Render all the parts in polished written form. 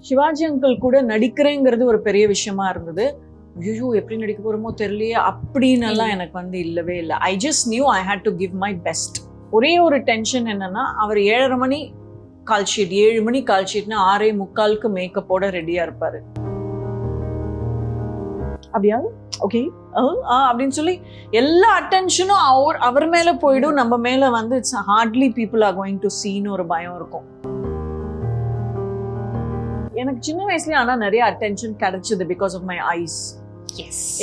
Sivaji uncle கூட நடிக்கிறேங்கிறது ஒரு பெரிய விஷயமா இருந்தது. ஐயோ எப்படி நடிக்க போறோமோ தெரியலையே அப்படின்னு எல்லாம் எனக்கு வந்து இல்லவே இல்லை. I just knew I had to give my best. ஒரே ஒரு டென்ஷன் என்னன்னா, அவர் 7:30 மணி கால் ஷீட், 7 மணி கால் ஷீட்னா 6:45க்கு மேக்கப்போட ரெடியா இருப்பாரு. அப்படியா ஓகே அப்படின்னு சொல்லி எல்லா அட்டென்ஷனும் அவர் மேல போயிடும். நம்ம மேல வந்து it's hardly people are going to சீன்னு ஒரு பயம் இருக்கும். எனக்கு சின்ன வயசுலயே ஆனா நிறைய அட்டென்ஷன் கிடைச்சது பிகாஸ் ஆஃப் மை ஐஸ்.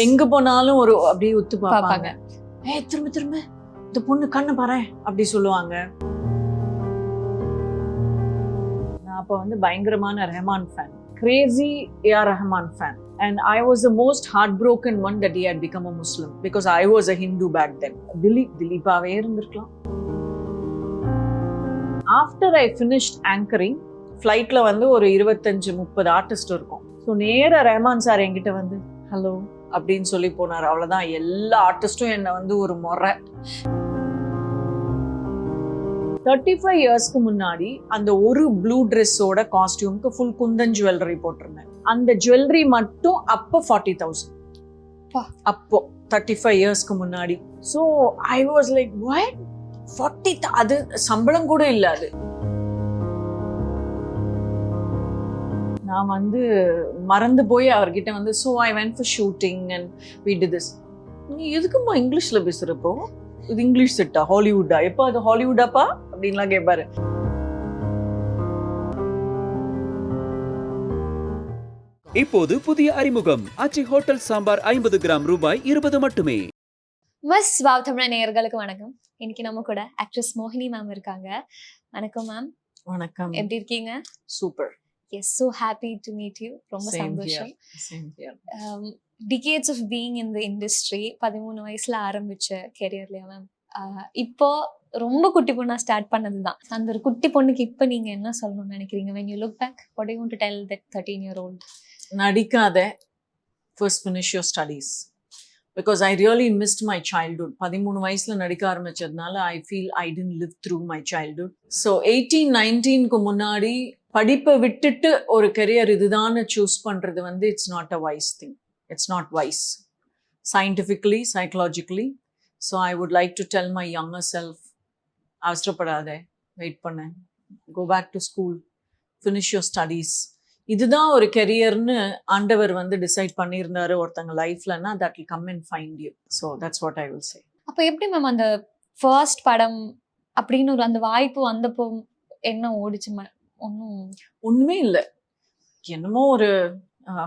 எங்க போனாலும் ஒரு அப்படியே உத்து பார்ப்பாங்க. திரும்ப திரும்ப இந்த பொண்ணு கண்ணு பாரு அப்படி சொல்லுவாங்க. நான் அப்ப வந்து பயங்கரமான Rahman fan, crazy AR Rahman fan. And I was the most heartbroken one that he had become a Muslim because I was a Hindu back then. Dileepaவே இருந்திருக்கலாம். After I finished anchoring, ஃப்ளைட்ல வந்து ஒரு 25-30 ஆர்டிஸ்ட் இருக்கும். ஸோ நேராக ரஹ்மான் சார் என்கிட்ட வந்து ஹலோ அப்படின்னு சொல்லி போனார். அவ்வளோதான், எல்லா ஆர்டிஸ்டும் என்னை வந்து ஒரு முறை. 35 இயர்ஸ்க்கு முன்னாடி அந்த ஒரு ப்ளூ ட்ரெஸ்ஸோட காஸ்டியூம்க்கு ஃபுல் குந்தன் ஜுவல்லரி போட்டிருந்தேன். அந்த ஜுவல்லரி மட்டும் அப்போ 40,000. அப்போ 35 இயர்ஸ்க்கு முன்னாடி. So I was like what 40, அது சம்பளம் கூட இல்லை. அது நான் வந்து மறந்து போய் அவர்கிட்ட வந்து so I went for shooting and we did this. நீ எதுக்குமா இங்கிலீஷில் பேசுகிறப்போ, இது இங்கிலீஷ் செட்டா ஹாலிவுட்டா, எப்போ அது ஹாலிவுட்டாப்பா அப்படின்லாம் கேட்பாரு. இப்போது புதிய அறிமுகம் ஆச்சி ஹோட்டல் சாம்பார் 50 கிராம் ரூபாய் 20 மட்டுமே. மிஸ் வாவ் தமிழ் நேயர்களுக்கு வணக்கம். இன்னைக்கு நம்ம கூட ஆக்ட்ரஸ் மோகினி மேம் இருக்காங்க. வணக்கம் மேம். வணக்கம். எப்படி இருக்கீங்க? Super. Yes, so happy to meet you. ரொம்ப சந்தோஷம். Decades of being in the industry, 13 வயசுல ஆரம்பிச்ச கெரியர்லையா மேம், இப்போ ரொம்ப குட்டி பொண்ணா ஸ்டார்ட் பண்ணதுதான். அந்த ஒரு குட்டி பொண்ணுக்கு இப்போ நீங்க என்ன சொல்லணும்னு நினைக்கிறீங்க? when you look back, what do you want to tell that 13-year-old? நடிக்காத, first finish your studies because I really missed my childhood. 13 வயசுல நடிக்க ஆரம்பிச்சதுனால I feel I didn't live through my childhood. So 18-19க்கு முன்னாடி படிப்பை விட்டுட்டு ஒரு career இதுதான்னு choose பண்றது வந்து it's not a wise thing. It's not wise scientifically, psychologically. So I would like to tell my younger self, அவசரப்படாத, wait பண்ண, go back to school, finish your studies. இதுதான் ஒரு கெரியர்னு ஆண்டவர் வந்து டிசைட் பண்ணியிருந்தாரு ஒருத்தங்க லைஃப்லன்னா, that will come and find you. So that's what I will say. அப்போ எப்படி மேம் அந்த ஃபர்ஸ்ட் படம் அப்படின்னு ஒரு அந்த வாய்ப்பு வந்தப்போ என்ன ஓடிச்சு மேம்? ஒண்ணுமே இல்லை. என்னமோ ஒரு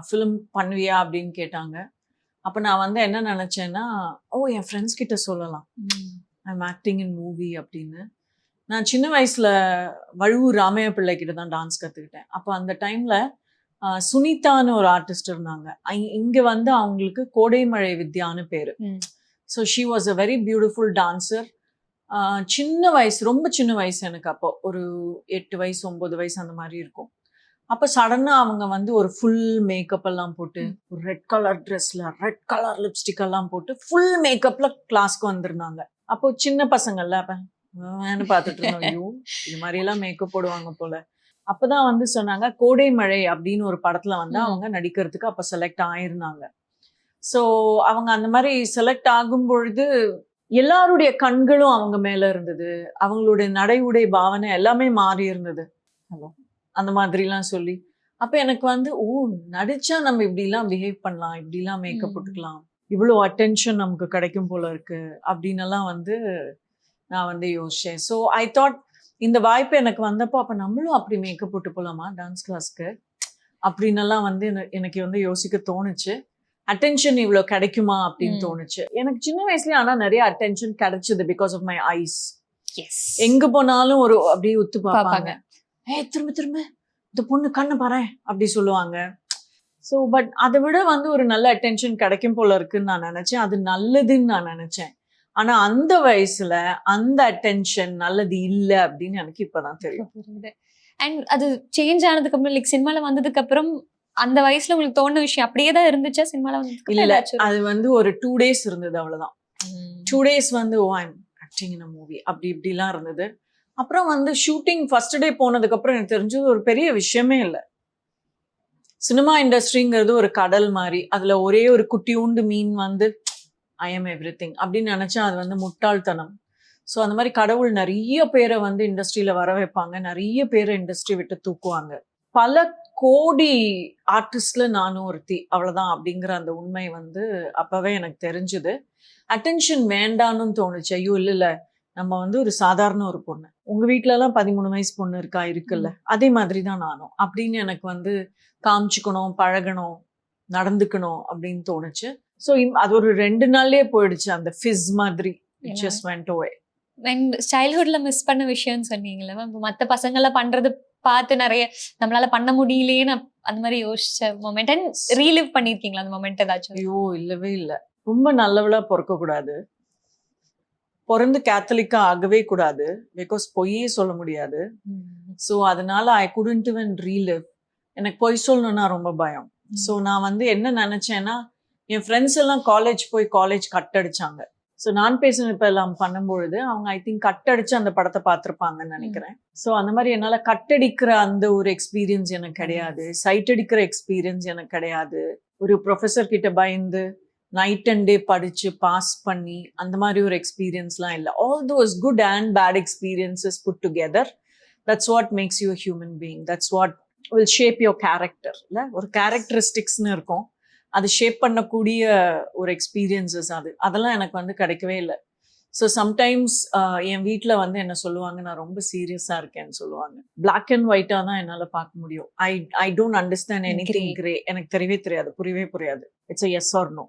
ஃபிலிம் பண்ணுவியா அப்படின்னு கேட்டாங்க. அப்போ நான் வந்து என்ன நினச்சேன்னா, என் ஃப்ரெண்ட்ஸ் கிட்ட சொல்லலாம் I am acting in movie அப்படின்னு. நான் சின்ன வயசில் வழுவூர் ராமையா பிள்ளை கிட்ட தான் டான்ஸ் கற்றுக்கிட்டேன். அப்போ அந்த டைமில் சுனிதான்னு ஒரு ஆர்டிஸ்ட் இருந்தாங்க. இங்கே வந்து அவங்களுக்கு கோடைமழை வித்யான்னு பேர். So she was a very beautiful dancer. சின்ன வயசு, ரொம்ப சின்ன வயசு எனக்கு. அப்போ ஒரு 8 வயசு 9 வயசு அந்த மாதிரி இருக்கும். அப்போ சடனாக அவங்க வந்து ஒரு ஃபுல் மேக்கப் எல்லாம் போட்டு, ஒரு ரெட் கலர் ட்ரெஸ்ல ரெட் கலர் லிப்ஸ்டிக் எல்லாம் போட்டு ஃபுல் மேக்கப்ல கிளாஸ்க்கு வந்திருந்தாங்க. அப்போ சின்ன பசங்கள்ல அப்ப பார்த்துட்டு இருந்தோம், ஐயோ இது மாதிரியெல்லாம் மேக்கப் போடுவாங்க போல. அப்போதான் வந்து சொன்னாங்க கோடை மழை அப்படின்னு ஒரு படத்துல வந்து அவங்க நடிக்கிறதுக்கு அப்போ செலக்ட் ஆயிருந்தாங்க. ஸோ அவங்க அந்த மாதிரி செலக்ட் ஆகும் பொழுது எல்லாருடைய கண்களும் அவங்க மேல இருந்தது. அவங்களுடைய நடை உடை பாவனை எல்லாமே மாறி இருந்தது. ஹலோ அந்த மாதிரிலாம் சொல்லி அப்ப எனக்கு வந்து நடிச்சா நம்ம இப்படிலாம் பிஹேவ் பண்ணலாம், இப்படிலாம் மேக்கப் போட்டுக்கலாம், இவ்வளோ அட்டென்ஷன் நமக்கு கிடைக்கும் போல இருக்கு அப்படின்னு எல்லாம் வந்து நான் வந்து யோசிச்சேன். ஸோ ஐ தாட் இந்த வாய்ப்பு எனக்கு வந்தப்போ அப்ப நம்மளும் அப்படி மேக்கப் போட்டு போலாமா டான்ஸ் கிளாஸ்க்கு அப்படின்னு எல்லாம் வந்து எனக்கு வந்து யோசிக்க தோணுச்சு. அட்டென்ஷன் இவ்வளோ கிடைக்குமா அப்படின்னு தோணுச்சு. எனக்கு சின்ன வயசுலயே ஆனா நிறைய அட்டென்ஷன் கிடைச்சது பிகாஸ் ஆஃப் மை ஐஸ். எங்க போனாலும் ஒரு அப்படியே உத்து பார்ப்பாங்க. திரும்ப திரும்ப இந்த பொண்ணு கண்ணு பாரு அப்படி சொல்லுவாங்க. ஸோ பட் அதை விட வந்து ஒரு நல்ல அட்டென்ஷன் கிடைக்கும் போல இருக்குன்னு நான் நினைச்சேன். அது நல்லதுன்னு நான் நினைச்சேன். ஆனா அந்த வயசுல அந்த அட்டென்ஷன் நல்லது இல்லை அப்படின்னு எனக்கு இப்பதான் தெரியும். அண்ட் அது சேஞ்ச் ஆனதுக்கு அப்புறம், லைக் சினிமால வந்ததுக்கு அப்புறம் அந்த வயசுல உங்களுக்கு தோணுன விஷயம் அப்படியே தான் இருந்துச்சா சினிமால வந்து? இல்ல, அது வந்து ஒரு 2 days இருந்தது, அவ்வளவுதான். 2 days வந்து I'm acting in a movie அப்படி இப்படிலாம் இருந்தது. அப்புறம் வந்து ஷூட்டிங் ஃபர்ஸ்ட் டே போனதுக்கு அப்புறம் எனக்கு தெரிஞ்சது ஒரு பெரிய விஷயமே இல்லை. சினிமா இண்டஸ்ட்ரிங்கிறது ஒரு கடல் மாதிரி. அதுல ஒரே ஒரு குட்டியூண்டு மீன் வந்து ஐ எம் எவ்ரிதிங் அப்படின்னு நினைச்சா அது வந்து முட்டாள்தனம். ஸோ அந்த மாதிரி கடவுள் நிறைய பேரை வந்து இண்டஸ்ட்ரியில வர வைப்பாங்க, நிறைய பேரை இண்டஸ்ட்ரி விட்டு தூக்குவாங்க. பல கோடி ஆர்டிஸ்ட்ல நானும் ஒருத்தி, அவ்வளவுதான் அப்படிங்கிற அந்த உண்மை வந்து அப்பவே எனக்கு தெரிஞ்சுது. அட்டென்ஷன் வேண்டான்னு தோணுச்சு. ஐயோ இல்ல நம்ம வந்து ஒரு சாதாரண ஒரு பொண்ணு, உங்க வீட்டுல எல்லாம் 13 வயசு பொண்ணு இருக்குல்ல, அதே மாதிரிதான் நானும் அப்படின்னு எனக்கு வந்து காமிச்சுக்கணும், பழகணும், நடந்துக்கணும் அப்படின்னு தோணுச்சு. ஸோ அது ஒரு 2 நாள்லயே போயிடுச்சு. அந்த ஃபிஸ் மாதிரி it just went away. சைல்ட்ஹுட்ல மிஸ் பண்ண விஷயம்னு சொன்னீங்களா மேம்? மற்ற பசங்களை பண்றது பார்த்து நிறைய நம்மளால பண்ண முடியலையேன்னு அந்த மாதிரி யோசிச்ச மொமெண்ட் அண்ட் ரீலிவ் பண்ணிருக்கீங்களா அந்த மொமெண்ட் ஏதாச்சும்? ஐயோ இல்லவே இல்லை. ரொம்ப நல்லவளா பிறக்க கூடாது, பிறந்து கேத்தலிக்கா ஆகவே கூடாது, பிகாஸ் பொய்யே சொல்ல முடியாது. ஸோ அதனால ஐ குடன்ட் ஈவன் ரீலிவ். எனக்கு பொய் சொல்லணும்னா ரொம்ப பயம். ஸோ நான் வந்து என்ன நினைச்சேன்னா, என் ஃப்ரெண்ட்ஸ் எல்லாம் காலேஜ் கட் அடிச்சாங்க. ஸோ நான் பேசுன இப்ப எல்லாம் பண்ணும்பொழுது அவங்க ஐ திங்க் கட் அடிச்சு அந்த படத்தை பார்த்துருப்பாங்கன்னு நினைக்கிறேன். ஸோ அந்த மாதிரி என்னால கட் அடிக்கிற அந்த ஒரு எக்ஸ்பீரியன்ஸ் எனக்கு கிடையாது, சைட் அடிக்கிற எக்ஸ்பீரியன்ஸ் எனக்கு கிடையாது. ஒரு ப்ரொஃபஸர் கிட்ட பயந்து நைட் அண்ட் டே படிச்சு பாஸ் பண்ணி அந்த மாதிரி ஒரு எக்ஸ்பீரியன்ஸ்லாம் இல்லை. All those good and bad experiences put together, that's what makes you a human being, that's what will shape your character. இல்லை ஒரு கேரக்டரிஸ்டிக்ஸ்னு இருக்கும், அது ஷேப் பண்ணக்கூடிய ஒரு எக்ஸ்பீரியன்சஸ். அதெல்லாம் எனக்கு வந்து கிடைக்கவே இல்லை. ஸோ சம்டைம்ஸ் என் வீட்டில் வந்து என்ன சொல்லுவாங்க, நான் ரொம்ப சீரியஸாக இருக்கேன்னு சொல்லுவாங்க. பிளாக் அண்ட் ஒயிட்டாக தான் என்னால் பார்க்க முடியும். I don't understand anything grey. எனக்கு தெரியவே தெரியாது, புரியவே புரியாது. It's a yes or no.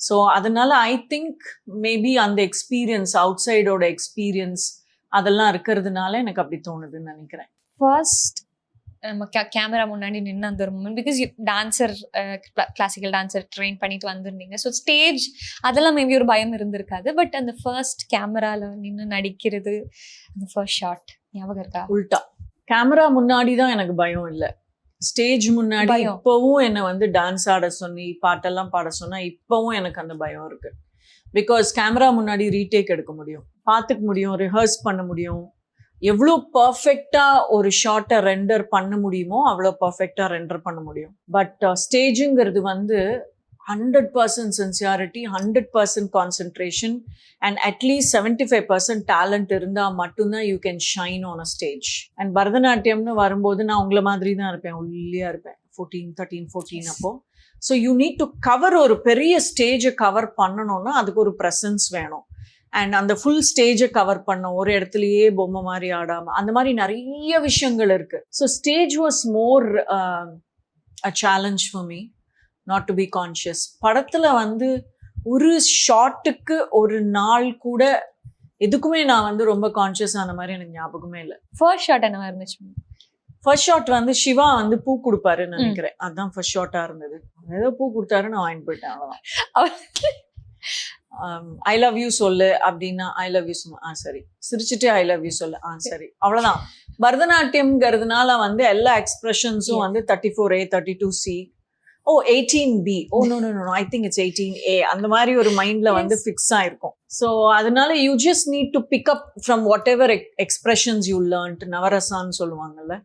So அதனால ஐ திங்க் மேபி அந்த எக்ஸ்பீரியன்ஸ், அவுட் சைடோட எக்ஸ்பீரியன்ஸ் அதெல்லாம் இருக்கிறதுனால எனக்கு அப்படி தோணுதுன்னு நினைக்கிறேன். ஃபர்ஸ்ட் நம்ம கேமரா முன்னாடி நின்று அந்த ஒரு moment, because dancer, classical dancer train பண்ணிட்டு வந்திருந்தீங்க. ஸோ ஸ்டேஜ் அதெல்லாம் மேபி ஒரு பயம் இருந்திருக்காது. பட் அந்த ஃபர்ஸ்ட் கேமரால நின்று நடிக்கிறது, அந்த ஃபர்ஸ்ட் ஷாட் ஞாபகம் இருக்கா? உல்டா, கேமரா முன்னாடி தான் எனக்கு பயம் இல்லை, ஸ்டேஜ் முன்னாடி. இப்பவும் என்னை வந்து டான்ஸ் ஆட சொன்னி பாட்டெல்லாம் பாட சொன்னா இப்பவும் எனக்கு அந்த பயம் இருக்கு. பிகாஸ் கேமரா முன்னாடி ரீடேக் எடுக்க முடியும், பார்த்துக்க முடியும், ரிஹர்ஸ் பண்ண முடியும். எவ்வளோ பர்ஃபெக்டா ஒரு ஷார்ட்டை ரெண்டர் பண்ண முடியுமோ அவ்வளோ பர்ஃபெக்டா ரெண்டர் பண்ண முடியும். பட் ஸ்டேஜுங்கிறது வந்து 100% sincerity, 100% concentration and at least 75% talent இருந்தால் மட்டும்தான் you can shine on a stage. And பரதநாட்டியம்னு வரும்போது நான் உங்களை மாதிரி தான் இருப்பேன், ஒல்லியாக இருப்பேன், 14 அப்போ. So you need to cover, ஒரு பெரிய ஸ்டேஜை கவர் பண்ணணும்னா அதுக்கு ஒரு ப்ரெசன்ஸ் வேணும். அண்ட் அந்த ஃபுல் ஸ்டேஜை கவர் பண்ண, ஒரு இடத்துலயே பொம்மை மாதிரி ஆடாம, அந்த மாதிரி நிறைய விஷயங்கள் இருக்கு. So stage was more a challenge for me not to be conscious. படத்துல வந்து ஒரு ஷாட்டுக்கு ஒரு நாள் கூட எதுக்குமே நான் வந்து ரொம்ப கான்ஷியஸ் ஆன மாதிரி எனக்கு ஞாபகமே இல்லை. ஃபர்ஸ்ட் ஷாட் என்னவா இருந்துச்சு? ஃபர்ஸ்ட் ஷாட் வந்து சிவா வந்து பூ கொடுப்பாருன்னு நினைக்கிறேன், அதுதான் ஃபர்ஸ்ட் ஷாட்டா இருந்தது. ஏதோ பூ கொடுத்தாரு, நான் வாங்கிட்டு போயிட்டேன், அவ்வளவுதான். ஐ லவ் யூ சொல்லு அப்படின்னா ஐ லவ் யூ சும்மா சரி, சிரிச்சுட்டு ஐ லவ் யூ சொல்லு சரி, அவ்வளவுதான். பரதநாட்டியம்ங்கிறதுனால வந்து எல்லா எக்ஸ்பிரஷன்ஸும் வந்து 34A 32C 18B no I think it's 18A அந்த மாதிரி ஒரு மைண்ட்ல வந்து ஃபிக்ஸ் ஆயிருக்கும். ஸோ அதனால you just need to pick up from whatever expressions you learnt, நவரசான்னு சொல்லுவாங்கல்ல.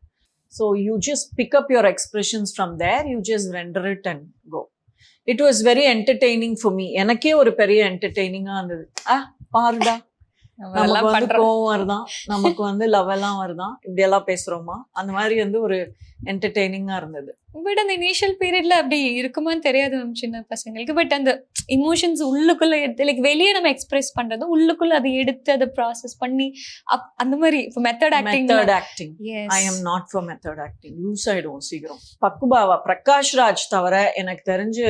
So you just pick up your expressions from there, you just render it and go. It was very entertaining for me. எனக்கே ஒரு பெரிய என்டர்டெய்னிங்கா இருந்தது. பாருடா, நமக்கு வந்து கோவம் வருதான், நமக்கு வந்து லவ் எல்லாம் வருதான், இப்படி எல்லாம் பேசுறோமா, அந்த மாதிரி வந்து ஒரு என்டர்டெய்னிங்கா இருந்தது. பட் அந்த இனிஷியல் பீரியட்ல அப்படி இருக்குமான்னு தெரியாது மேம் சின்ன பசங்களுக்கு. பட் அந்த இமோஷன்ஸ் உள்ளுக்குள்ள எடுத்து, லைக் வெளியே நம்ம எக்ஸ்பிரஸ் பண்றது, உள்ளுக்குள்ள அதை எடுத்து அதை ப்ராசஸ் பண்ணி அந்த மாதிரி. Method acting I am not for method acting, loose ஆயிடும் சீக்கிரம். பக்குபாவா பிரகாஷ் ராஜ் தவிர எனக்கு தெரிஞ்சு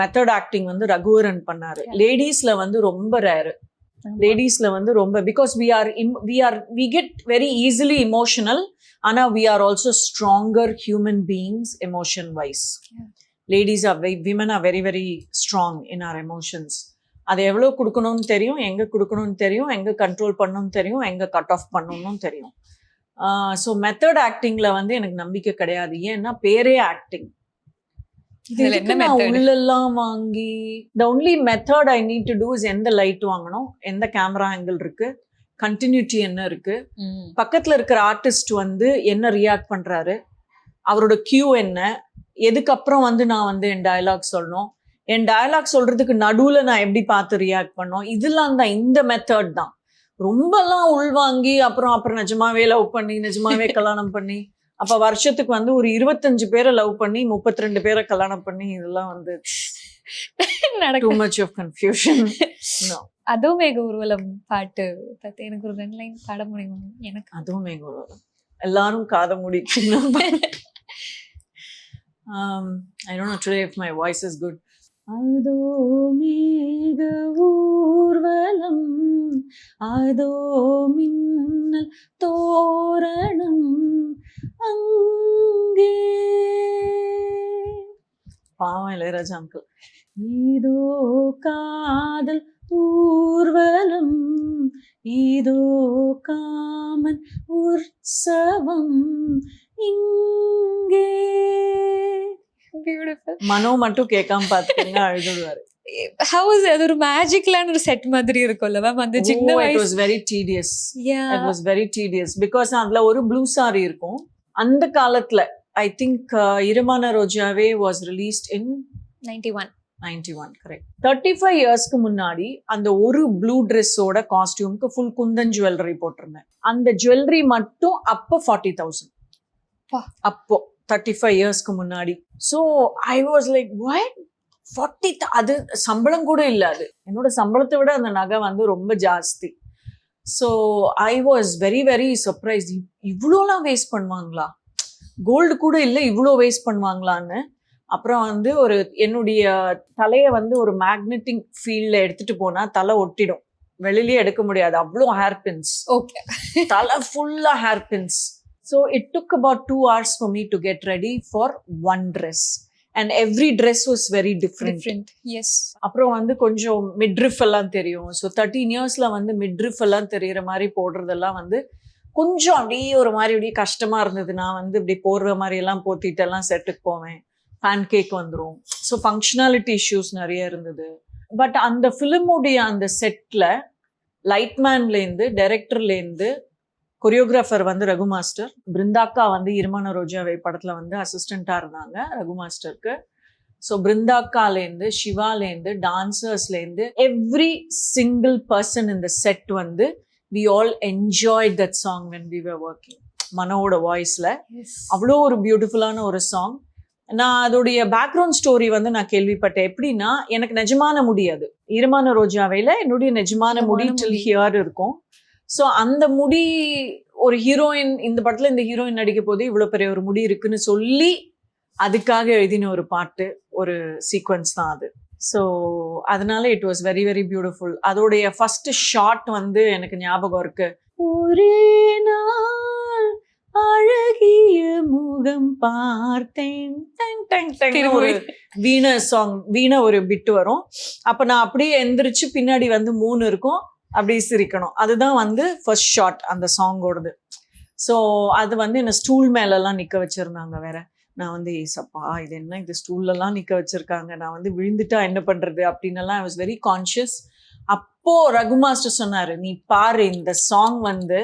மெத்தட் ஆக்டிங் வந்து ரகுவரன் பண்ணாரு. லேடிஸ்ல வந்து ரொம்ப ரேரு, லேடிஸ்ல வந்து ரொம்ப, because we get very easily emotional, ஆனா we are also stronger human beings emotion wise. Ladies are women are very very strong in our emotions. அது எவ்வளவு கொடுக்கணும்னு தெரியும், எங்க கொடுக்கணும்னு தெரியும், எங்க கண்ட்ரோல் பண்ணணும்னு தெரியும், எங்க கட் ஆஃப் பண்ணணும்னு தெரியும். ஸோ மெத்தட் ஆக்டிங்ல வந்து எனக்கு நம்பிக்கை கிடையாது. ஏன்னா பேரே ஆக்டிங், உள்ளெல்லாம் வாங்கி the only method I need to do is எந்த லைட் வாங்கணும், எந்த கேமரா ஆங்கிள் இருக்கு, கண்டினியூட்டி என்ன இருக்கு, பக்கத்துல இருக்கிற ஆர்டிஸ்ட் வந்து என்ன ரியாக்ட் பண்றாரு, அவரோட கியூ என்ன, எதுக்கப்புறம் வந்து நான் வந்து என் டயலாக் சொல்லணும், என் டயலாக் சொல்றதுக்கு நடுவுல நான் எப்படி பார்த்து ரியாக்ட் பண்ணோம், இதெல்லாம் தான், இந்த மெத்தட் தான். ரொம்பலாம் உள்வாங்கி அப்புறம் நிஜமாவே லவ் பண்ணி நிஜமாவே கல்யாணம் பண்ணி அப்ப வருஷத்துக்கு வந்து ஒரு 25 பேரை லவ் பண்ணி 32 பேரை கல்யாணம் பண்ணி இதெல்லாம் வந்து too much of confusion. No. அதுவும் மேக ஊர்வலம் பாட்டு பத்தி எனக்கு ஒரு 2 லைன் பாட முடியுமா? எனக்கு அதுவும் மேக ஊர்வலம் எல்லாரும் காத முடிச்சு. I don't know today if my voice is good. அதோ மேக ஊர்வலம் அதோ மின்னல் தோரணம் அங்கே பாவம் இளையராஜா அங்கிள். இதோ காதல் ஊர்வலம் இதோ காமன் உற்சவம் இங்கே. பியூட்டிஃபுல். மனோ மட்டும் கேட்காம பாத்துக்கங்க, அழுதுடுவாரு. How is அது ஒரு மேஜிக்கலான ஒரு செட் மாதிரி இருக்கும்ல மேம் அந்த சின்ன It வயசு. was very tedious. Yeah. It was very tedious because அதுல ஒரு ப்ளூ சாரி இருக்கும். அந்த காலத்துல I think இருமான Rojave was released in 91 correct. 35 இயர்ஸ்க்கு முன்னாடி அந்த ஒரு ப்ளூ ட்ரெஸ்ஸோட காஸ்டியூம்க்கு ஃபுல் குந்தன் ஜுவல்லரி போட்டிருந்தேன். அந்த ஜுவல்லரி மட்டும் அப்போ 40,000. அப்போ 35 இயர்ஸ்க்கு முன்னாடி. So I was like what 40, அது சம்பளம் கூட இல்லை. அது என்னோட சம்பளத்தை விட அந்த நகை வந்து ரொம்ப ஜாஸ்தி. So I was very very surprise. இவ்வளோலாம் வேஸ்ட் பண்ணுவாங்களா, கோல்டு கூட இல்லை இவ்வளோ வேஸ்ட் பண்ணுவாங்களான்னு. அப்புறம் வந்து ஒரு என்னுடைய தலையை வந்து ஒரு மேக்னெட்டிக் ஃபீல்டில் எடுத்துட்டு போனா தலை ஒட்டிடும், வெளியிலேயே எடுக்க முடியாது, அவ்வளோ ஹேர் பின்ஸ். ஓகே. தலை ஃபுல்லாக hair pins. So it took about 2 hours for me to get ready for one dress. And every dress was very different. Yes. அப்புறம் வந்து கொஞ்சம் மிட்ரிஃப் எல்லாம் தெரியும். ஸோ 13 இயர்ஸ்ல வந்து மிட்ரிஃப் எல்லாம் தெரியுற மாதிரி போடுறதெல்லாம் வந்து கொஞ்சம் அப்படியே ஒரு மாதிரி அப்படியே கஷ்டமா இருந்தது. நான் வந்து இப்படி போடுற மாதிரி எல்லாம் போத்திட்டு எல்லாம் செட்டுக்கு போவேன், பேன் கேக் வந்துடும். ஸோ ஃபங்க்ஷனாலிட்டி இஷ்யூஸ் நிறைய இருந்தது. பட் அந்த ஃபிலிமுடைய அந்த செட்டில் லைட்மேன்லேருந்து டைரக்டர்லேருந்து கொரியோகிராஃபர் வந்து ரகு மாஸ்டர், பிருந்தாக்கா வந்து இருமான ரோஜாவை படத்துல வந்து அசிஸ்டண்டா இருந்தாங்க ரகு மாஸ்டருக்கு. ஸோ பிருந்தாக்காலேருந்து சிவாலேருந்து டான்சர்ஸ்லேருந்து எவ்ரி சிங்கிள் பர்சன் இந்த செட் வந்து we all enjoyed that song when we were working. மனோட வாய்ஸ்ல அவ்வளோ ஒரு பியூட்டிஃபுல்லான ஒரு சாங். நான் அதோடைய பேக்ரவுண்ட் ஸ்டோரி வந்து நான் கேள்விப்பட்டேன். எப்படின்னா, எனக்கு நிஜமான முடியாது, இருமான ரோஜாவையில என்னுடைய நிஜமான முடி டில் ஹியர் இருக்கும். ஸோ அந்த முடி ஒரு ஹீரோயின், இந்த படத்துல இந்த ஹீரோயின் நடிக்க போது இவ்வளோ பெரிய ஒரு முடி இருக்குன்னு சொல்லி அதுக்காக எழுதின ஒரு பாட்டு, ஒரு சீக்வன்ஸ் தான் அது. ஸோ அதனால it was very very beautiful. அதோடைய ஃபர்ஸ்ட் ஷாட் வந்து எனக்கு ஞாபகம் இருக்கு. ஒரே நாள் அழகிய முகம் பார்த்தேன், ஒரு வீணை சாங், வீணை ஒரு பிட்டு வரும். அப்ப நான் அப்படியே எந்திரிச்சு பின்னாடி வந்து 3 இருக்கும், அப்படி சிரிக்கணும். அதுதான் வந்து ஃபர்ஸ்ட் ஷாட் அந்த சாங்கோடது. ஸோ அது வந்து என்ன ஸ்டூல் மேலெல்லாம் நிற்க வச்சிருந்தாங்க வேற. நான் வந்து ஏசப்பா இது என்ன, இது ஸ்டூல்லலாம் நிற்க வச்சிருக்காங்க, நான் வந்து விழுந்துட்டா என்ன பண்றது அப்படின்னலாம் ஐ வாஸ் வெரி கான்ஷியஸ். அப்போ ரகு மாஸ்டர் சொன்னாரு, நீ பாரு இந்த சாங் வந்து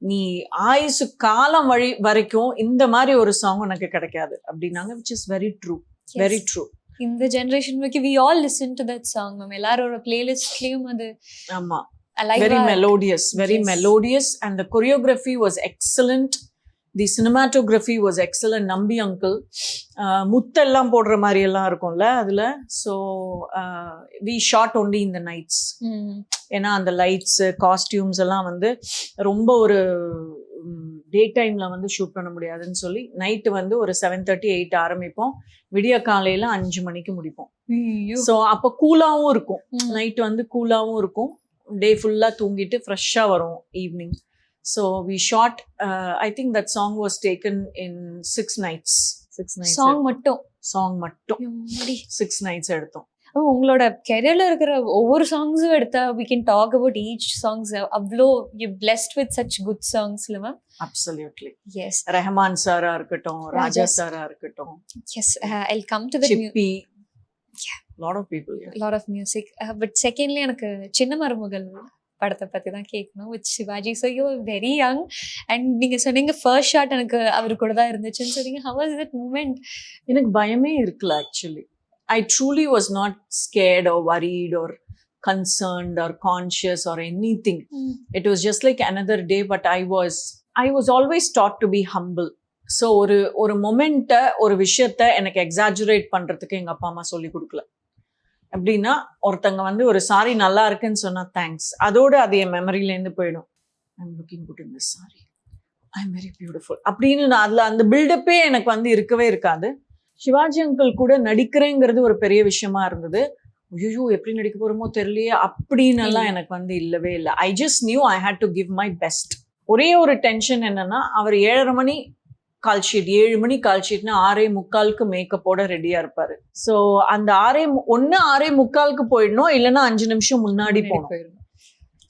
நீ ஆயுசு காலம் வரைக்கும் இந்த மாதிரி ஒரு சாங் உனக்கு கிடைக்காது அப்படின்னாங்க. Which is very true, very true. இந்த ஜெனரேஷனுக்கு we all listen to that song ma'am. எல்லாரோட பிளேலிஸ்ட்லயும் அது ஆமா, very melodious, very melodious, and the choreography was excellent, the cinematography was excellent. நம்பி அங்கிள் முத்தெல்லாம் போடுற மாதிரி எல்லாம் இருக்கும்ல அதுல. So we shot only in the nights. ஏன்னா அந்த லைட்ஸ் காஸ்டியூம்ஸ் எல்லாம் வந்து ரொம்ப ஒரு டே டைம்ல வந்து ஷூட் பண்ண முடியாதுன்னு சொல்லி நைட்டு வந்து ஒரு 7:30 8 ஆரம்பிப்போம், விடிய காலையில 5 மணிக்கு முடிப்போம். ஸோ அப்போ கூலாவும் இருக்கும், நைட்டு வந்து கூலாவும் இருக்கும், டே ஃபுல்லா தூங்கிட்டு ஃப்ரெஷ்ஷா வரும் evening. So we shot, I think that song was taken in 6 nights. Song மட்டும் 6 nights எடுத்தோம். உங்களோட கெரியர்ல இருக்கிற ஒவ்வொரு சாங்ஸும் எடுத்தா we can talk about each songs. அவ்வளோ you blessed with such good songs இல்ல மேம்? Absolutely. Yes. ரஹ்மான் சாரா இருக்கட்டும், ராஜா சாரா இருக்கட்டும். Yes, I'll come to the scipy. Yeah. Lot of people. Yeah. Lot of music. But secondly எனக்கு சின்ன மருமகள் படத்தை பற்றி தான் கேட்கணும் with Sivaji. So you very young and நீங்கள் சொன்னீங்க ஃபர்ஸ்ட் ஷாட் எனக்கு அவர் கூட தான் இருந்துச்சுன்னு சொன்னீங்க. How was that moment? எனக்கு பயமே இருக்குல்ல actually. I truly was not scared or worried or concerned or conscious or anything. It was just like another day, but I was always taught to be humble. So ஒரு மொமெண்ட்டை ஒரு விஷயத்த எனக்கு exaggerate பண்றதுக்கு எங்க அப்பா அம்மா சொல்லி கொடுக்கல. எப்படின்னா ஒருத்தங்க வந்து ஒரு சாரி நல்லா இருக்குன்னு சொன்னா தேங்க்ஸ், அதோட அது என் மெமரியிலேருந்து போயிடும். I'm looking good in this sorry, I am very beautiful அப்படின்னு நான் அதில் அந்த பில்டப்பே எனக்கு வந்து இருக்கவே இருக்காது. சிவாஜி அங்கிள் கூட நடிக்கிறேங்கிறது ஒரு பெரிய விஷயமா இருந்தது. ஐயோ எப்படி நடிக்க போறோமோ தெரியலையே அப்படின்னு எல்லாம் எனக்கு வந்து இல்லவே இல்லை. I just knew I had to give my best. ஒரே ஒரு டென்ஷன் என்னன்னா, அவர் 7:30 மணி கால் ஷீட், 7 மணி கால் ஷீட்னா 6:45 மேக்கப்போட ரெடியா இருப்பாரு. ஸோ அந்த 6:45 போயிடணும், இல்லைன்னா 5 நிமிஷம் முன்னாடி போயிடணும்.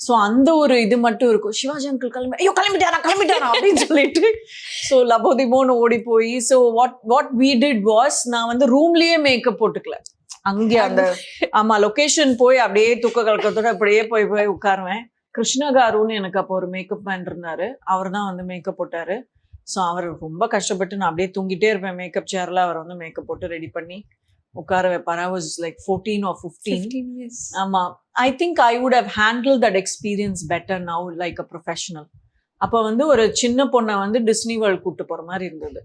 ஸோ அந்த ஒரு இது மட்டும் இருக்கும். சிவாஜி அங்கிள் கிளம்பிட்டாரா அப்படின்னு சொல்லிட்டு ஸோ லபோதிபோன்னு ஓடி போய் so what we did was, நான் வந்து ரூம்லயே மேக்கப் போட்டுக்கல, அங்கே அந்த லொகேஷன் போய் அப்படியே தூக்க கலக்கத்தோட அப்படியே போய் உட்காருவேன். கிருஷ்ணகாருன்னு எனக்கு அப்போ ஒரு மேக்கப் மேன் இருந்தாரு, அவர் தான் வந்து மேக்கப் போட்டாரு. ஸோ அவர் ரொம்ப கஷ்டப்பட்டு நான் அப்படியே தூங்கிட்டே இருப்பேன் மேக்கப் சேர்ல, அவர் வந்து மேக்கப் போட்டு ரெடி பண்ணி உட்கார வைப்பார். I was like 14 or 15 years. ஆமா, I think I would have handled that experience better now like a professional. அப்ப வந்து ஒரு சின்ன பொண்ணை வந்து டிஸ்னி வேர்ல்ட் கூட்டு போற மாதிரி இருந்தது.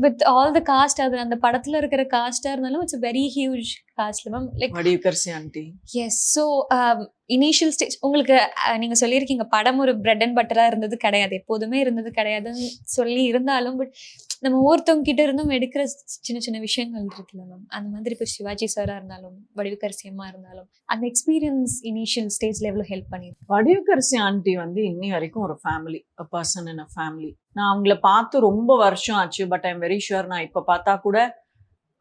வித் ஆல் த காஸ்ட், அது அந்த படத்துல இருக்கிற காஸ்டா இருந்தாலும் இட்ஸ் வெரி ஹியூஜ் காஸ்ட்ல ma'am. Like Vadivukkarasi aunty. Yes. So initial stage உங்களுக்கு நீங்க சொல்லியிருக்கீங்க படம் ஒரு பிரெட் அண்ட் பட்டரா இருந்தது கிடையாது, எப்போதுமே இருந்தது கிடையாதுன்னு சொல்லி இருந்தாலும், பட் நம்ம ஒவ்வொருத்தவங்க கிட்ட இருந்தும் எடுக்கிற சின்ன சின்ன விஷயங்கள் இருக்குல்ல மேம். அந்த மாதிரி இப்போ சிவாஜி சாரா இருந்தாலும் வடிவுக்கரசி அம்மா இருந்தாலும் அந்த எக்ஸ்பீரியன்ஸ் இனிஷியல் ஸ்டேஜ்ல எவ்வளவு ஹெல்ப் பண்ணிருக்கு? வடிவுக்கரசி ஆண்டி வந்து இன்னி வரைக்கும் ஒரு family, a person in a family. நான் அவங்கள பார்த்து ரொம்ப வருஷம் ஆச்சு, but I am very sure நான் இப்ப பார்த்தா கூட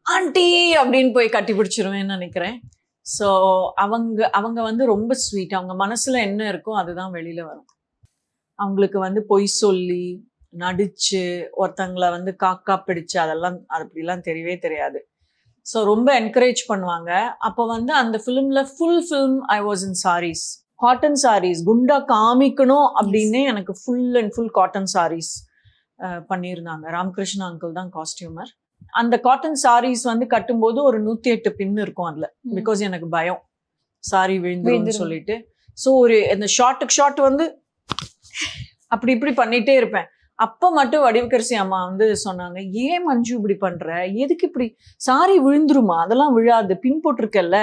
ஆண்டி அப்படின்னு போய் கட்டி பிடிச்சிருவேன்னு நினைக்கிறேன். ஸோ அவங்க வந்து ரொம்ப ஸ்வீட், அவங்க மனசுல என்ன இருக்கோ அதுதான் வெளியில வரும். அவங்களுக்கு வந்து பொய் சொல்லி நடிச்சு ஒருத்தங்களை வந்து காக்கா பிடிச்சு அதெல்லாம் அப்படிலாம் தெரியவே தெரியாது. ஸோ ரொம்ப என்கரேஜ் பண்ணுவாங்க. அப்போ வந்து அந்த ஃபிலிம்ல full film I was in saris, cotton saris, குண்டா காமிக்கணும் அப்படின்னே எனக்கு full and full cotton saris பண்ணியிருந்தாங்க. ராமகிருஷ்ணா அங்கிள் தான் காஸ்டியூமர். அந்த காட்டன் சாரீஸ் வந்து கட்டும்போது ஒரு 108 பின் இருக்கும் அதுல, பிகாஸ் எனக்கு பயம் சாரி விழுந்துருன்னு சொல்லிட்டு. ஸோ ஒரு இந்த ஷார்ட் வந்து அப்படி இப்படி பண்ணிட்டே இருப்பேன். அப்ப மட்டும் வடிவுக்கரசி அம்மா வந்து சொன்னாங்க, ஏன் மஞ்சு இப்படி பண்ற, எதுக்கு இப்படி சாரி விழுந்துருமா, அதெல்லாம் விழாது, பின் போட்டிருக்கல,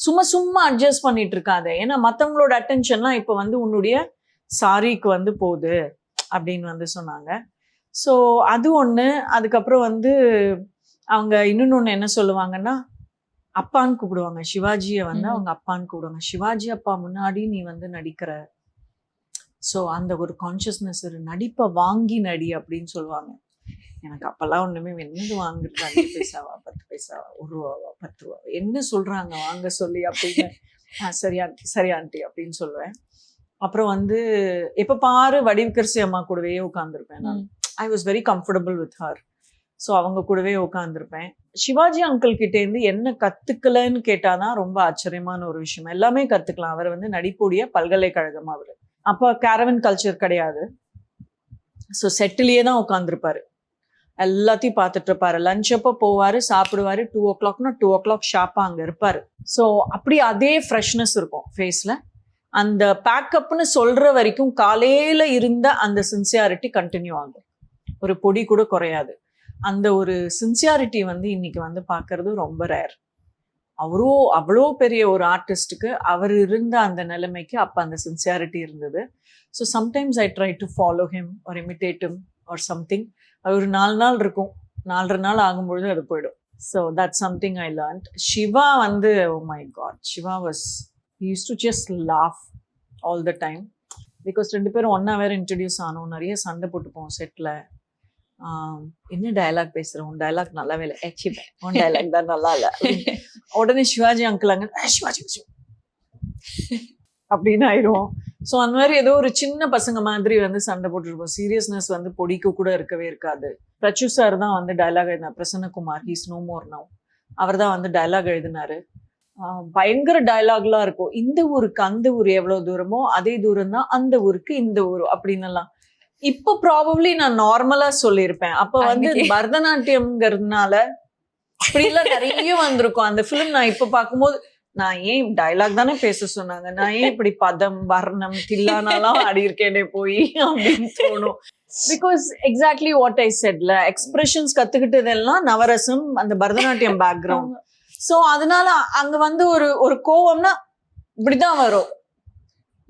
சும்மா அட்ஜஸ்ட் பண்ணிட்டு இருக்காத, ஏன்னா மற்றவங்களோட அட்டென்ஷன்லாம் இப்போ வந்து உன்னுடைய சாரிக்கு வந்து போகுது அப்படின்னு வந்து சொன்னாங்க. ஸோ அது ஒன்று. அதுக்கப்புறம் வந்து அவங்க இன்னொன்று என்ன சொல்லுவாங்கன்னா, அப்பான்னு கூப்பிடுவாங்க சிவாஜியை வந்து, அவங்க அப்பான்னு கூப்பிடுவாங்க. சிவாஜி அப்பா முன்னாடி நீ வந்து நடிக்கிற, ஸோ அந்த ஒரு கான்சியஸ்னஸ், ஒரு நடிப்பை வாங்கி நடி அப்படின்னு சொல்லுவாங்க. எனக்கு அப்பெல்லாம் ஒண்ணுமே என்னது வாங்குறது, 5 பைசாவா 10 பைசாவா 1 ரூபாவா 10 ரூபா என்ன சொல்றாங்க வாங்க சொல்லி அப்படின்னு, சரி ஆண்டி அப்படின்னு சொல்லுவேன். அப்புறம் வந்து எப்ப பாரு வடிவுக்கரசி அம்மா கூடவே உட்காந்துருப்பேன் நான். I was very comfortable with her. So அவங்க கூடவே உட்காந்துருப்பேன். சிவாஜி அங்கிள் கிட்டே இருந்து என்ன கத்துக்கலன்னு கேட்டாதான் ரொம்ப ஆச்சரியமான ஒரு விஷயம். எல்லாமே கத்துக்கலாம். அவர் வந்து நடிப்புடைய பல்கலைக்கழகம். அவரு அப்போ கேரவன் கல்ச்சர் கிடையாது. ஸோ செட்டிலேயே தான் உட்காந்துருப்பாரு, எல்லாத்தையும் பார்த்துட்டு இருப்பாரு. லஞ்ச் அப்போ போவாரு, சாப்பிடுவாரு. 2 o'clockனா 2 o'clock ஷாப்பா அங்க இருப்பாரு. ஸோ அப்படி அதே ஃப்ரெஷ்னஸ் இருக்கும் ஃபேஸ்ல. அந்த பேக்கப்னு சொல்ற வரைக்கும் காலையில இருந்த அந்த சின்சியாரிட்டி கண்டினியூ ஆகும், ஒரு பொடி கூட குறையாது. அந்த ஒரு சின்சியாரிட்டி வந்து இன்னைக்கு வந்து பார்க்கறது ரொம்ப ரேர். அவ்வளோ பெரிய ஒரு ஆர்டிஸ்டுக்கு அவர் இருந்த அந்த நிலைமைக்கு அப்போ அந்த சின்சியாரிட்டி இருந்தது. So sometimes I try to follow him R imitate him or something. அது ஒரு 4 நாள் இருக்கும், 4.5 நாள் ஆகும்பொழுது அது போயிடும். So that's something I learnt. Siva வந்து oh my God, Siva was he used to just laugh all the time because 2 பேரும் ஒன்னா வேற இன்ட்ரடியூஸ் ஆனோம். நிறைய சண்டை போட்டுப்போம் செட்டில். என்ன டயலாக் பேசுகிறோம், டயலாக் நல்லாவே இல்லை, ஏச்சிப்பேன் உன் டயலாக் தான் நல்லா இல்லை. உடனே சிவாஜி அங்கிள் அங்கே சிவாஜி அப்படின்னு ஆயிடுவோம். ஸோ அந்த மாதிரி ஏதோ ஒரு சின்ன பசங்க மாதிரி வந்து சண்டை போட்டுருப்போம். சீரியஸ்னஸ் வந்து பொடிக்கு கூட இருக்கவே இருக்காது. பிரச்சு சார் தான் வந்து டயலாக் எழுதினார். Prasannakumar, he's no more now, அவர் தான் வந்து டயலாக் எழுதினாரு. பயங்கர டயலாக்லாம் இருக்கும். இந்த ஊருக்கு அந்த ஊர் எவ்வளவு தூரமோ அதே தூரம் தான் அந்த ஊருக்கு இந்த ஊர் அப்படின்னலாம். இப்ப ப்ராபப்ளி நான் நார்மலா சொல்லியிருப்பேன். அப்ப வந்து அன்னைக்கு. பரதநாட்டியம்ங்கிறதுனால அப்படிலாம் நிறைய வந்திருக்கும் அந்த ஃபிலிம். நான் இப்ப பார்க்கும்போது நான் ஏன் டயலாக் தானே பேச சொன்னாங்க, நான் ஏன் இப்படி பதம் வர்ணம் தில்லானாலாம் ஆடி இருக்கேனே போய் அப்படின்னு தோணும். பிகாஸ் எக்ஸாக்ட்லி வாட் ஐ செட்ல எக்ஸ்பிரஷன்ஸ் கத்துக்கிட்டதெல்லாம் நவரசம் அந்த பரதநாட்டியம் பேக்ரவுண்ட். சோ அதனால அங்க வந்து ஒரு கோவம்னா இப்படிதான் வரும்.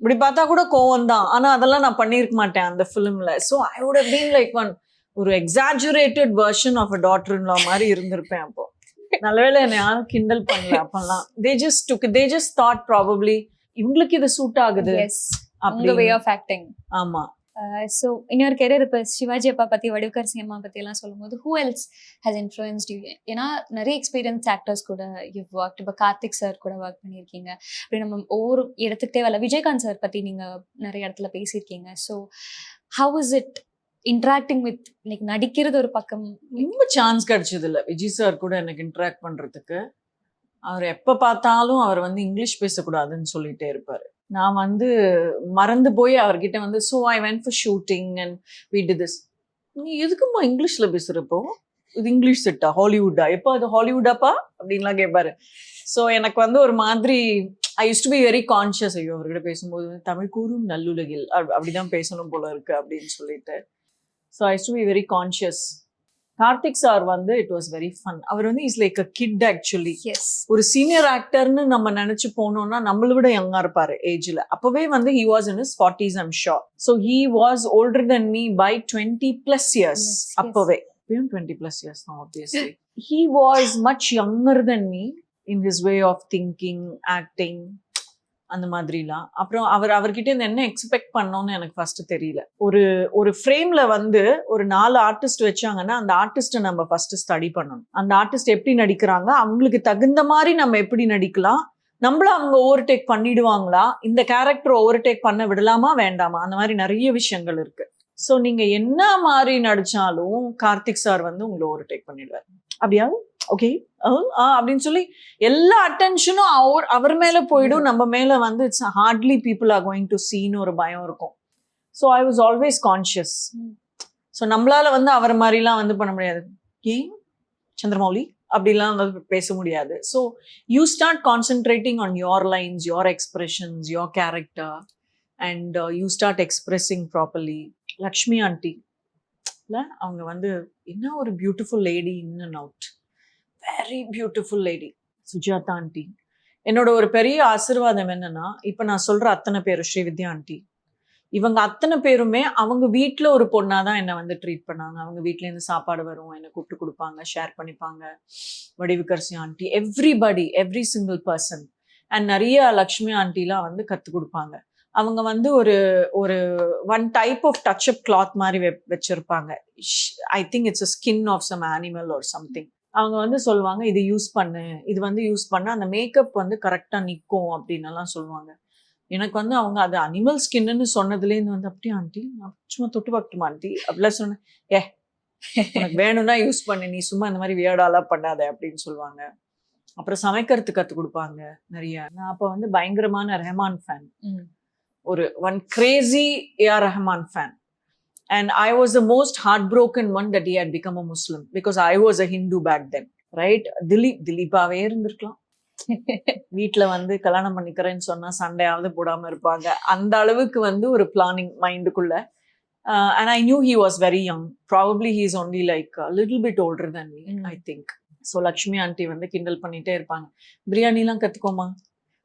இப்படி பார்த்தா கூட கோவம் தான். ஆனா அதெல்லாம் நான் பண்ணிருக்க மாட்டேன் அந்த ஃபிலிம்ல. So I would have been like ஒரு exaggerated version of a daughter in law மாதிரி இருந்திருப்பேன் அப்போ. நல்லவேளை என்ன யாரும் கிண்டல் பண்ணல அப்பெல்லாம். they just thought probably இவங்களுக்கு இது சூட் ஆகுது எஸ் உங்க வே ஆஃப் ஆக்டிங். ஆமா. ஸோ இன்னொரு கெரியர் இப்போ சிவாஜி அப்பா பத்தி வடிவுக்கர் சினிமா பத்தி எல்லாம் சொல்லும்போது who else has influenced you? ஏன்னா நிறைய எக்ஸ்பீரியன்ஸ் ஆக்டர்ஸ் கூட யூ ஒர்க். இப்போ கார்த்திக் சார் கூட ஒர்க் பண்ணியிருக்கீங்க. அப்படி நம்ம ஒவ்வொரு இடத்துக்கிட்டே வரல. விஜயகாந்த் சார் பத்தி நீங்க நிறைய இடத்துல பேசியிருக்கீங்க. So how is it interacting with like நடிக்கிறது ஒரு பக்கம்? ரொம்ப சான்ஸ் கிடைச்சது இல்ல விஜய் சார் கூட எனக்கு இன்டராக்ட் பண்றதுக்கு. அவர் எப்ப பார்த்தாலும் அவர் வந்து இங்கிலீஷ் பேசக்கூடாதுன்னு சொல்லிட்டே இருப்பாரு. நான் வந்து மறந்து போய் அவர்கிட்ட வந்து so I went for shooting and we did this. நீ எதுக்குமா இங்கிலீஷ்ல பேசுறப்போ? இது இங்கிலீஷ் செட்டா ஹாலிவுட்டா? எப்போ அது ஹாலிவுட்டாப்பா அப்படின்லாம் கேட்பாரு. ஸோ எனக்கு வந்து ஒரு மாதிரி I use to be very conscious. ஐயோ அவர்கிட்ட பேசும்போது வந்து தமிழ் கூறும் நல்லுலகில் அப்படிதான் பேசணும் போல இருக்கு அப்படின்னு சொல்லிட்டு. So I use to be very conscious. Karthik sir வந்து இட் வாஸ் வெரி ஃபன். அவர் வந்து is like a kid actually. As ஒரு சீனியர் ஆக்டர்னு நம்ம நினைச்சு போனோம்னா நம்மள விட யங்கா இருப்பாரு ஏஜ்ல. அப்பவே வந்து he was in his 40s I'm sure. So he was older than me by 20+ years. Yes, yes. அப்பவே 20+ years now obviously. He was much younger than me in his way of thinking, acting அந்த மாதிரிலாம். அப்புறம் அவர்கிட்ட இருந்து என்ன expect பண்ணோம்னு எனக்கு first தெரியல. ஒரு ஃப்ரேம்ல வந்து ஒரு 4 ஆர்டிஸ்ட் வச்சாங்கன்னா அந்த ஆர்டிஸ்ட நம்ம ஃபர்ஸ்ட் ஸ்டடி பண்ணணும். அந்த ஆர்டிஸ்ட் எப்படி நடிக்கிறாங்க, அவங்களுக்கு தகுந்த மாதிரி நம்ம எப்படி நடிக்கலாம், நம்மள அவங்க ஓவர்டேக் பண்ணிடுவாங்களா, இந்த கேரக்டர் ஓவர்டேக் பண்ண விடலாமா வேண்டாமா, அந்த மாதிரி நிறைய விஷயங்கள் இருக்கு. ஸோ நீங்க என்ன மாதிரி நடிச்சாலும் கார்த்திக் சார் வந்து உங்களை ஓவர்டேக் பண்ணிடுவார். அப்படியா ஓகே அப்படின்னு சொல்லி எல்லா அட்டென்ஷனும் அவர் மேல போயிடும். நம்ம மேல வந்து it's hardly people are going to சீன்னு ஒரு பயம் இருக்கும். So I was always conscious. So நம்மளால வந்து அவர் மாதிரிலாம் வந்து பண்ண முடியாது. ஏன் சந்திரமௌலி அப்படிலாம் வந்து பேச முடியாது. So you start concentrating on your lines, your expressions, your character and you start expressing properly. Lakshmi aunty அவங்க வந்து என்ன ஒரு beautiful lady, in and out, very beautiful lady. Sujatha aunty என்னோட ஒரு பெரிய ஆசீர்வாதம் என்னன்னா, இப்ப நான் சொல்ற அத்தனை பேரும் ஸ்ரீவித்யா ஆண்டி இவங்க அத்தனை பேருமே அவங்க வீட்டுல ஒரு பொண்ணாதான் என்னை வந்து ட்ரீட் பண்ணாங்க. அவங்க வீட்டுல இருந்து சாப்பாடு வரும், என்னை கூப்பிட்டு கொடுப்பாங்க, ஷேர் பண்ணிப்பாங்க. Vadivukkarasi aunty, everybody, every single person. And நிறைய லக்ஷ்மி ஆண்டிலாம் வந்து கத்து கொடுப்பாங்க. அவங்க வந்து ஒரு one type of touch up cloth மாதிரி வச்சிருப்பாங்க. I think it's a skin of some animal or something. அவங்க வந்து சொல்லுவாங்க இது யூஸ் பண்ணு, இது வந்து யூஸ் பண்ண அந்த மேக்கப் வந்து கரெக்டா நிற்கும் அப்படின்னு எல்லாம் சொல்லுவாங்க. எனக்கு வந்து அவங்க அது அனிமல் ஸ்கின்னு சொன்னதுலேருந்து வந்து அப்படியே ஆண்டி நான் சும்மா தொட்டு பார்க்கட்டுமா ஆண்டி அப்படிலாம் சொன்னேன். உனக்கு வேணும்னா யூஸ் பண்ணு, நீ சும்மா இந்த மாதிரி வியர்டாலாம் பண்ணாத அப்படின்னு சொல்லுவாங்க. அப்புறம் சமைக்கிறதுக்கு கற்றுக் கொடுப்பாங்க நிறைய. நான் அப்போ வந்து பயங்கரமான ரஹ்மான் ஃபேன், ஒரு one crazy AR Rahman fan. And I was the most heartbroken one that he had become a Muslim because I was a Hindu back then, right? திலீபாவே இருந்திருக்கலாம். வீட்டுல வந்து கல்யாணம் பண்ணிக்கிறேன்னு சொன்னா சண்டையாவது போடாம இருப்பாங்க. அந்த அளவுக்கு வந்து ஒரு planning மைண்டுக்குள்ள. And I knew he was very young. Probably he is only like a little bit older than me, I think. So Lakshmi aunty வந்து கிண்டல் பண்ணிட்டே இருப்பாங்க, பிரியாணி எல்லாம் கத்துக்கோமா,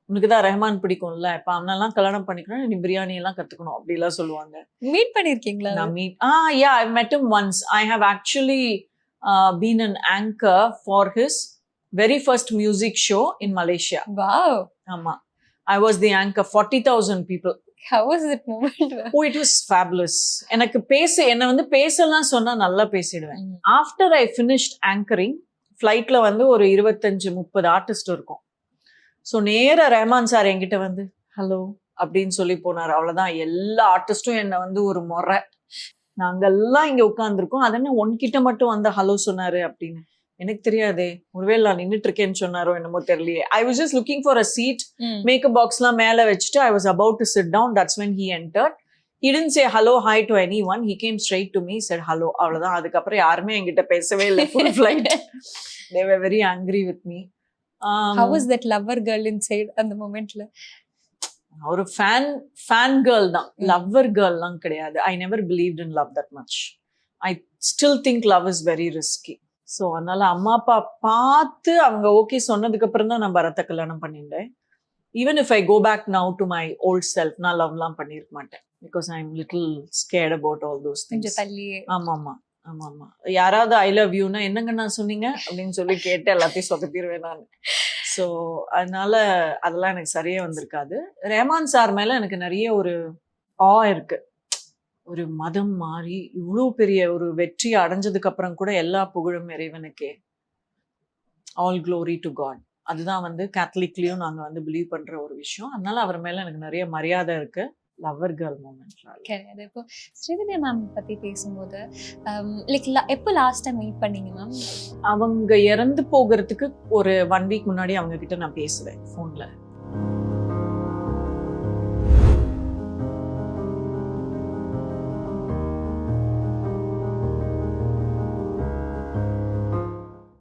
உனக்குதான் ரஹ்மான் பிடிக்கும்ல, இப்ப அவனெல்லாம் கல்யாணம் பண்ணிக்கணும், நீ பிரியாணி எல்லாம் கத்துக்கணும் அப்படிலாம் சொல்லுவாங்க. மீட் பண்ணிருக்கீங்களா? நான் yeah, I met him once. I have actually been an anchor for his very first music show in Malaysia. Wow. Amma, I was the anchor, 40,000 people. How was that moment? Oh, it was fabulous. எனக்கு என்ன வந்து பேசலாம் சொன்னா நல்லா பேசிடுவேன். After I finished anchoring, flightல வந்து ஒரு 25-30 artist இருக்கும். So நேரா ரஹ்மான் சார் என்கிட்ட வந்து ஹலோ அப்படின்னு சொல்லி போனார். அவ்வளவுதான். எல்லா ஆர்டிஸ்டும் என்னை வந்து ஒரு முறை, நாங்கெல்லாம் இங்க உட்காந்துருக்கோம், அதென்ன உன்கிட்ட மட்டும் வந்து ஹலோ சொன்னாரு அப்படின்னு. எனக்கு தெரியாதே, ஒருவேளை நான் நின்னுட்டு இருக்கேன்னு சொன்னாரோ என்னமோ தெரியலையே. I was just looking for a seat. Makeup பாக்ஸ்லாம் மேல வச்சுட்டு I was about to sit down. That's when he entered. He didn't say hello, hi to anyone. He came straight to me, said hello. அவ்வளவுதான். அதுக்கப்புறம் யாருமே என்கிட்ட பேசவே இல்லை. Full flight. They were very angry with me. How was that lover girl inside அந்த மொமெண்ட்ல? ஒரு fan girl தான், lover கேர்ள்லாம் கிடையாது. I never believed in love that much. I still think love is very risky. So அதனால அம்மா அப்பா பார்த்து அவங்க okay சொன்னதுக்கு அப்புறம் தான் நான் பரத்தை கல்யாணம் பண்ணிட்டேன். Even if I go back now to my old self, நான் லவ்லாம் பண்ணியிருக்க மாட்டேன். Because I am little scared about all those things. கொஞ்சம் தள்ளியே. ஆமாம். யாராவது ஐ லவ் யூனா என்னங்க நான் சொன்னீங்க அப்படின்னு சொல்லி கேட்டு எல்லாத்தையும் சொதப்பிடுவேன் நான். ஸோ அதனால அதெல்லாம் எனக்கு சரியா வந்திருக்காது. ரஹ்மான் சார் மேல எனக்கு நிறைய ஒரு இருக்கு. ஒரு மதம் மாறி இவ்வளோ பெரிய ஒரு வெற்றி அடைஞ்சதுக்கு அப்புறம் கூட எல்லா புகழும் இறைவனுக்கே. All glory to God. அதுதான் வந்து கேத்தலிக்லயும் நாங்க வந்து பிலீவ் பண்ற ஒரு விஷயம். அதனால அவர் மேல எனக்கு நிறைய மரியாதை இருக்கு. லவ்வர் கேர்ள் மூமெண்ட்ல கிடையாது. இப்போ ஸ்ரீவித்யா மேம் பத்தி பேசும்போது லைக் எப்போ லாஸ்ட் டைம் மீட் பண்ணீங்க மேம்? அவங்க இறந்து போகிறதுக்கு ஒரு 1 வீக் முன்னாடி அவங்க கிட்ட நான் பேசுவேன் ஃபோன்ல.